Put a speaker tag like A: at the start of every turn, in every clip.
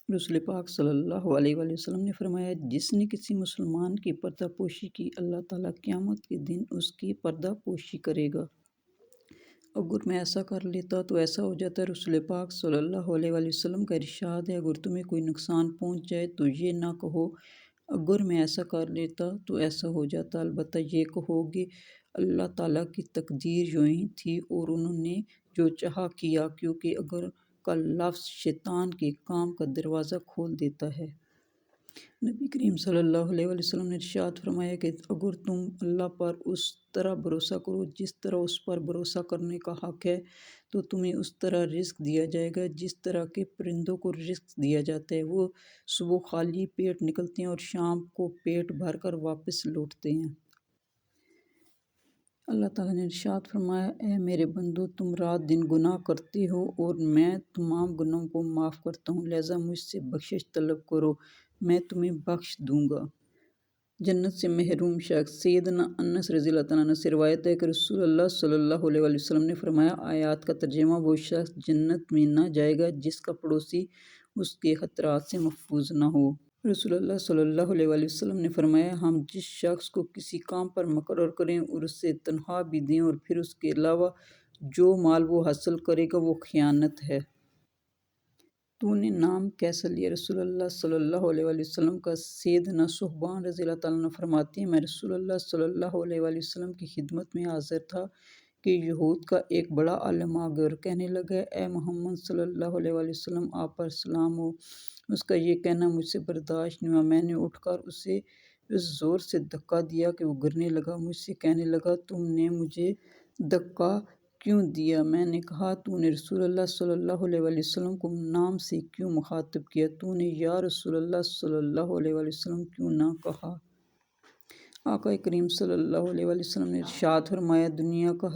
A: رسول پاک صلی اللہ علیہ وآلہ وسلم نے فرمایا، جس نے کسی مسلمان کی پردہ پوشی کی، اللہ تعالیٰ قیامت کے دن اس کی پردہ پوشی کرے گا۔ اگر میں ایسا کر لیتا تو ایسا ہو جاتا۔ رسول پاک صلی اللہ علیہ وآلہ وسلم کا ارشاد ہے، اگر تمہیں کوئی نقصان پہنچ جائے تو یہ نہ کہو اگر میں ایسا کر لیتا تو ایسا ہو جاتا، البتہ یہ کہو گے اللہ تعالیٰ کی تقدیر یوں ہی تھی اور انہوں نے جو چاہا کیا، کیونکہ اگر کا لفظ شیطان کے کام کا دروازہ کھول دیتا ہے۔ نبی کریم صلی اللہ علیہ وآلہ وسلم نے ارشاد فرمایا کہ اگر تم اللہ پر اس طرح بھروسہ کرو جس طرح اس پر بھروسہ کرنے کا حق ہے، تو تمہیں اس طرح رزق دیا جائے گا جس طرح کے پرندوں کو رزق دیا جاتا ہے۔ وہ صبح خالی پیٹ نکلتے ہیں اور شام کو پیٹ بھر کر واپس لوٹتے ہیں۔ اللہ تعالیٰ نے ارشاد فرمایا، اے میرے بندو، تم رات دن گناہ کرتے ہو اور میں تمام گناہوں کو معاف کرتا ہوں، لہٰذا مجھ سے بخشش طلب کرو، میں تمہیں بخش دوں گا۔ جنت سے محروم شخص۔ سیدنا انس رضی اللہ تعالیٰ عنہ سے روایت ہے کہ رسول اللہ صلی اللہ علیہ وآلہ وسلم نے فرمایا، آیات کا ترجمہ، وہ شخص جنت میں نہ جائے گا جس کا پڑوسی اس کے خطرات سے محفوظ نہ ہو۔ رسول اللہ صلی اللہ علیہ وآلہ وسلم نے فرمایا، ہم جس شخص کو کسی کام پر مقرر کریں اور اسے تنخواہ بھی دیں اور پھر اس کے علاوہ جو مال وہ حاصل کرے گا وہ خیانت ہے۔ تو نے نام کیسا لیا؟ رسول اللہ صلی اللہ علیہ وآلہ وسلم کا۔ سیدنا صہبان رضی اللہ تعالیٰ عنہ فرماتے ہیں، میں رسول اللہ صلی اللہ علیہ وآلہ وسلم کی خدمت میں حاضر تھا کہ یہود کا ایک بڑا عالم آ گیا اور کہنے لگا، اے محمد صلی اللہ علیہ وآلہ وسلم، آپ پر سلام ہو۔ اس کا یہ کہنا مجھ سے برداشت نہیں ہوا، میں نے اٹھ کر اسے اس زور سے دھکا دیا کہ وہ گرنے لگا۔ مجھ سے کہنے لگا، تم نے مجھے دھکا کیوں دیا؟ میں نے کہا، تو نے رسول اللہ صلی اللہ علیہ وآلہ وسلم کو نام سے کیوں مخاطب کیا؟ تو نے یا رسول اللہ صلی اللہ علیہ وآلہ وسلم کیوں نہ کہا؟ آقا کریم صلی اللہ علیہ وآلہ وسلم نے ارشاد فرمایا، دنیا کا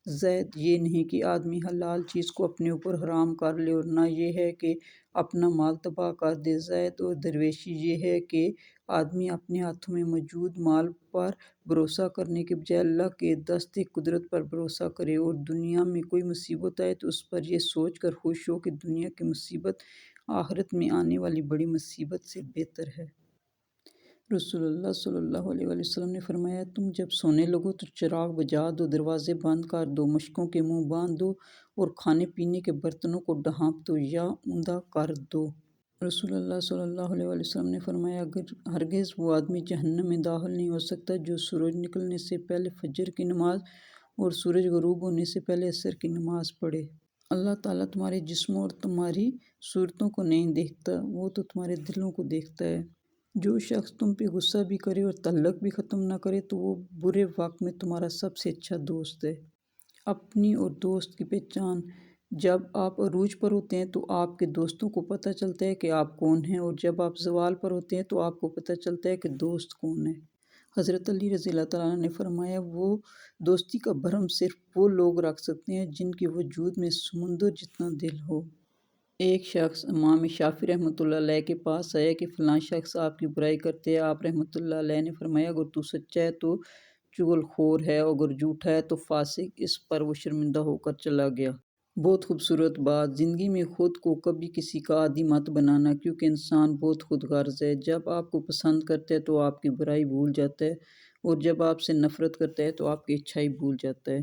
A: زہد یہ نہیں کہ آدمی حلال چیز کو اپنے اوپر حرام کر لے، اور نہ یہ ہے کہ اپنا مال تباہ کر دے۔ زہد اور درویشی یہ ہے کہ آدمی اپنے ہاتھوں میں موجود مال پر بھروسہ کرنے کے بجائے اللہ کے دست قدرت پر بھروسہ کرے، اور دنیا میں کوئی مصیبت آئے تو اس پر یہ سوچ کر خوش ہو کہ دنیا کی مصیبت آخرت میں آنے والی بڑی مصیبت سے بہتر ہے۔ رسول اللہ صلی اللہ علیہ وآلہ وسلم نے فرمایا، تم جب سونے لگو تو چراغ بجھا دو، دروازے بند کر دو، مشکوں کے منہ باندھ دو اور کھانے پینے کے برتنوں کو ڈھانپ دو یا اوندا کر دو۔ رسول اللہ صلی اللہ علیہ وآلہ وسلم نے فرمایا، ہرگز وہ آدمی جہنم میں داخل نہیں ہو سکتا جو سورج نکلنے سے پہلے فجر کی نماز اور سورج غروب ہونے سے پہلے عصر کی نماز پڑھے۔ اللہ تعالیٰ تمہارے جسموں اور تمہاری صورتوں کو نہیں دیکھتا، وہ تو تمہارے دلوں کو دیکھتا ہے۔ جو شخص تم پہ غصہ بھی کرے اور تعلق بھی ختم نہ کرے تو وہ برے وقت میں تمہارا سب سے اچھا دوست ہے۔ اپنی اور دوست کی پہچان۔ جب آپ عروج پر ہوتے ہیں تو آپ کے دوستوں کو پتہ چلتا ہے کہ آپ کون ہیں، اور جب آپ زوال پر ہوتے ہیں تو آپ کو پتہ چلتا ہے کہ دوست کون ہے۔ حضرت علی رضی اللہ تعالیٰ عنہ نے فرمایا، وہ دوستی کا بھرم صرف وہ لوگ رکھ سکتے ہیں جن کے وجود میں سمندر جتنا دل ہو۔ ایک شخص امام شافعی رحمۃ اللہ علیہ کے پاس آیا کہ فلاں شخص آپ کی برائی کرتے ہیں۔ آپ رحمۃ اللہ علیہ نے فرمایا، اگر تو سچا ہے تو چغل خور ہے، اگر جھوٹا ہے تو فاسق۔ اس پر وہ شرمندہ ہو کر چلا گیا۔ بہت خوبصورت بات۔ زندگی میں خود کو کبھی کسی کا عادی مت بنانا، کیونکہ انسان بہت خود غرض ہے۔ جب آپ کو پسند کرتا ہے تو آپ کی برائی بھول جاتا ہے، اور جب آپ سے نفرت کرتا ہے تو آپ کی اچھائی بھول جاتا ہے۔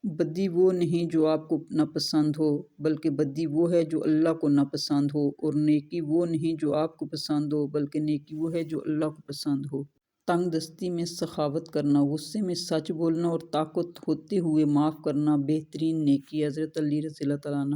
A: بدی وہ نہیں جو آپ کو ناپسند ہو، بلکہ بدی وہ ہے جو اللہ کو ناپسند ہو، اور نیکی وہ نہیں جو آپ کو پسند ہو، بلکہ نیکی وہ ہے جو اللہ کو پسند ہو۔ تنگ دستی میں سخاوت کرنا، غصے میں سچ بولنا اور طاقت ہوتے ہوئے معاف کرنا بہترین نیکی ہے۔ حضرت علی رضی اللہ تعالیٰ عنہ۔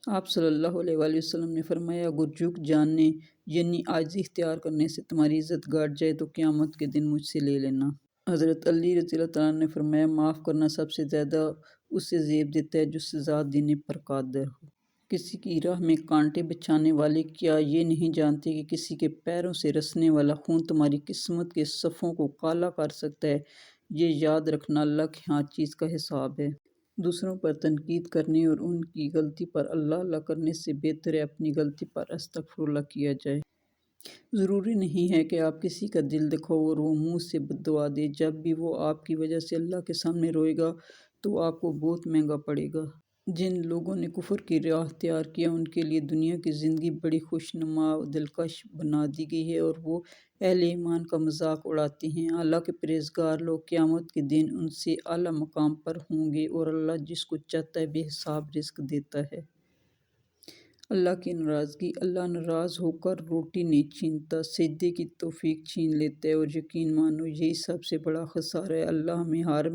A: آپ صلی اللہ علیہ وآلہ وسلم نے فرمایا، اگر جھک جانے یعنی عاجزی اختیار کرنے سے تمہاری عزت گھٹ جائے تو قیامت کے دن مجھ سے لے لینا۔ حضرت علی رضی اللہ تعالیٰ عنہ نے فرمایا، معاف کرنا سب سے زیادہ اسے زیب دیتا ہے جو سزا دینے پر قادر ہو۔ کسی کی راہ میں کانٹے بچھانے والے کیا یہ نہیں جانتے کہ کسی کے پیروں سے رسنے والا خون تمہاری قسمت کے صفوں کو کالا کر سکتا ہے؟ یہ یاد رکھنا اللہ کے ہاں چیز کا حساب ہے۔ دوسروں پر تنقید کرنے اور ان کی غلطی پر اللہ اللہ کرنے سے بہتر ہے اپنی غلطی پر استغفر اللہ کیا جائے۔ ضروری نہیں ہے کہ آپ کسی کا دل دکھاؤ اور وہ منہ سے بد دعا دے۔ جب بھی وہ آپ کی وجہ سے اللہ کے سامنے روئے گا تو آپ کو بہت مہنگا پڑے گا۔ جن لوگوں نے کفر کی راہ اختیار کیا ان کے لیے دنیا کی زندگی بڑی خوشنما و دلکش بنا دی گئی ہے اور وہ اہل ایمان کا مذاق اڑاتے ہیں۔ اللہ کے پرہیزگار لوگ قیامت کے دن ان سے اعلیٰ مقام پر ہوں گے اور اللہ جس کو چاہتا ہے بے حساب رزق دیتا ہے۔ اللہ کی ناراضگی: اللہ ناراض ہو کر روٹی نہیں چھینتا، سجدے کی توفیق چھین لیتا ہے، اور یقین مانو یہی سب سے بڑا خسارہ ہے۔ اللہ ہمیں ہر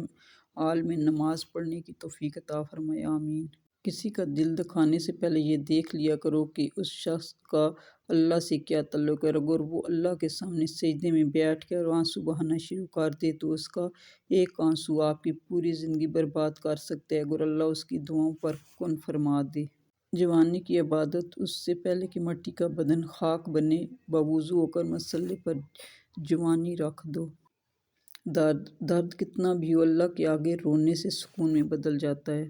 A: حال میں نماز پڑھنے کی توفیق عطا فرمائے، آمین۔ کسی کا دل دکھانے سے پہلے یہ دیکھ لیا کرو کہ اس شخص کا اللہ سے کیا تعلق ہے۔ اگر وہ اللہ کے سامنے سجدے میں بیٹھ کر آنسو بہانا شروع کر دے تو اس کا ایک آنسو آپ کی پوری زندگی برباد کر سکتا ہے، اگر اللہ اس کی دعاؤں پر کن فرما دے۔ جوانی کی عبادت: اس سے پہلے کہ مٹی کا بدن خاک بنے، باوضو ہو کر مصلے پر جوانی رکھ دو۔ درد کتنا بھی ہو، اللہ کے آگے رونے سے سکون میں بدل جاتا ہے۔